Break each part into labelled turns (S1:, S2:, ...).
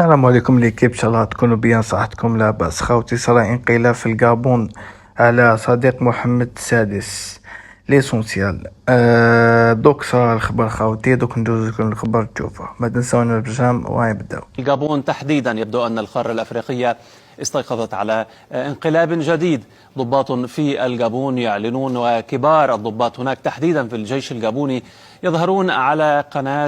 S1: السلام عليكم ليكيب، ان شاء الله تكونوا بيان، صحتكم لاباس. خوتي صرا انقلاب في الكابون على صديق محمد السادس ليسونسيال. دوك صرا الخبر خوتي، دوك ندوز لكم الخبر تشوفوا، ما تنساونا البرجام وغنبداو.
S2: الكابون تحديدا يبدو أن القارة الأفريقية استيقظت على انقلاب جديد. ضباط في الكابون يعلنون، وكبار الضباط هناك تحديدا في الجيش الكابوني يظهرون على قناة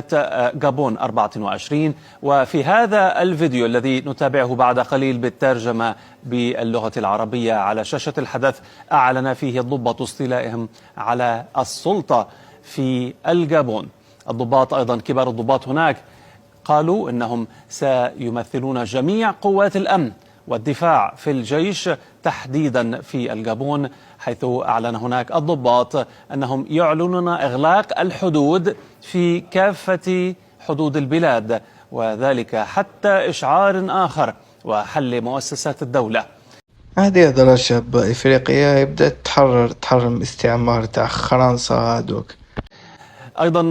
S2: كابون 24. وفي هذا الفيديو الذي نتابعه بعد قليل بالترجمة باللغة العربية على شاشة الحدث، أعلن فيه الضباط استيلائهم على السلطة في الكابون. الضباط أيضا كبار الضباط هناك قالوا إنهم سيمثلون جميع قوات الأمن والدفاع في الجيش تحديدا في الكابون، حيث أعلن هناك الضباط أنهم يعلنون إغلاق الحدود في كافة حدود البلاد، وذلك حتى إشعار آخر وحل مؤسسات الدولة.
S1: هذه هضرة شابة إفريقيا يبدأ تحرر من استعمار تاع فرنسا هادوك.
S2: أيضا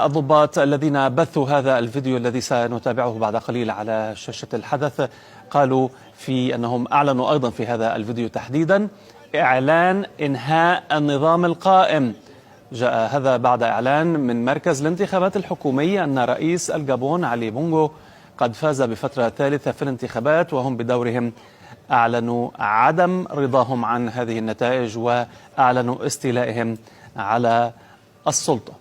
S2: الضباط الذين بثوا هذا الفيديو الذي سنتابعه بعد قليل على شاشة الحدث قالوا في أنهم أعلنوا أيضا في هذا الفيديو تحديدا إعلان إنهاء النظام القائم. جاء هذا بعد إعلان من مركز الانتخابات الحكومية أن رئيس الكابون علي بونغو قد فاز بفترة ثالثة في الانتخابات، وهم بدورهم أعلنوا عدم رضاهم عن هذه النتائج وأعلنوا استيلائهم على السلطة.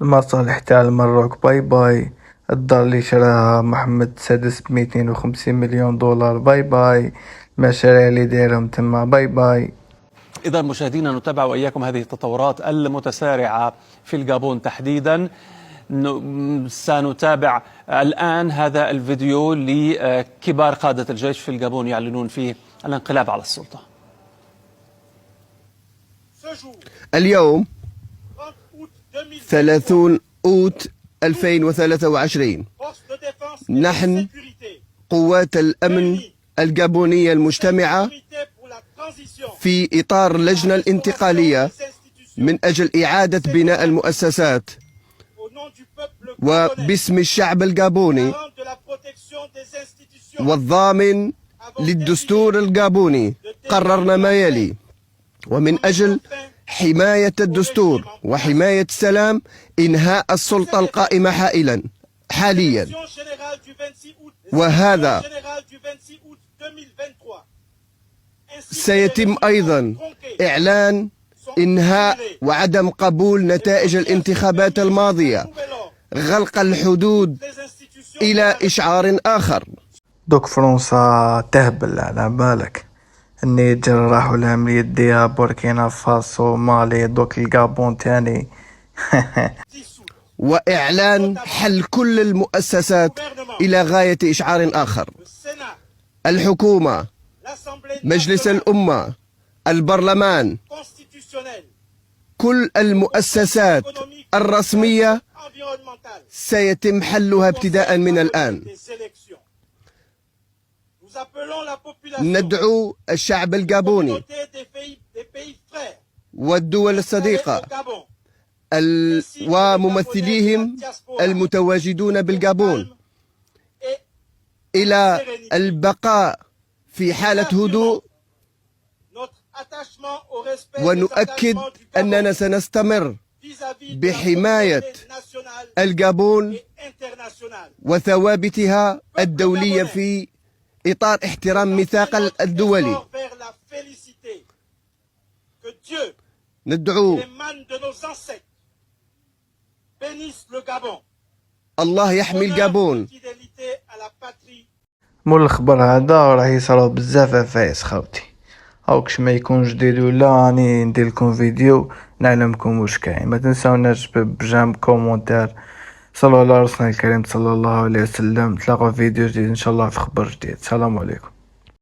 S1: المصالح تاع المروك باي باي، الدار اللي شراها محمد السادس ب250 مليون دولار باي باي، المشاريع اللي دايرهم تما باي باي.
S2: إذا مشاهدينا نتابع وإياكم هذه التطورات المتسارعة في الكابون تحديدا. سنتابع الآن هذا الفيديو لكبار قادة الجيش في الكابون يعلنون فيه الانقلاب على السلطة.
S3: اليوم 30 أوت 2023 نحن قوات الأمن الكابونية المجتمعة في إطار اللجنة الانتقالية من أجل إعادة بناء المؤسسات وباسم الشعب الكابوني والضامن للدستور الكابوني قررنا ما يلي: ومن أجل حماية الدستور وحماية السلام إنهاء السلطة القائمة حاليا، وهذا سيتم أيضا إعلان إنهاء وعدم قبول نتائج الانتخابات الماضية، غلق الحدود إلى إشعار آخر.
S1: دوك فرنسا تهبل على بالك، النيجر راحوا لعملية ديها، بوركينا فاسو، مالي، دوك الكابون تاني.
S3: وإعلان حل كل المؤسسات إلى غاية إشعار آخر. الحكومة، مجلس الأمة، البرلمان، كل المؤسسات الرسمية سيتم حلها ابتداء من الآن. ندعو الشعب الكابوني والدول الصديقة وممثليهم المتواجدون بالكابون إلى البقاء في حالة هدوء، ونؤكد أننا سنستمر بحماية الكابون وثوابتها الدولية في إطار احترام ميثاق الدولي. ندعو الله يحمي الكابون.
S1: مول الخبر هذا راه يصراو بزاف عفايس خوتي، هاوكش ما يكون جديد ولا راني ندير لكم فيديو نعلمكم واش كاين. ما تنساوناش بجام كومونتير. صلوا على رسولنا الكريم صلى الله عليه وسلم. تلاقوا فيديو جديد ان شاء الله في خبر جديد. السلام عليكم.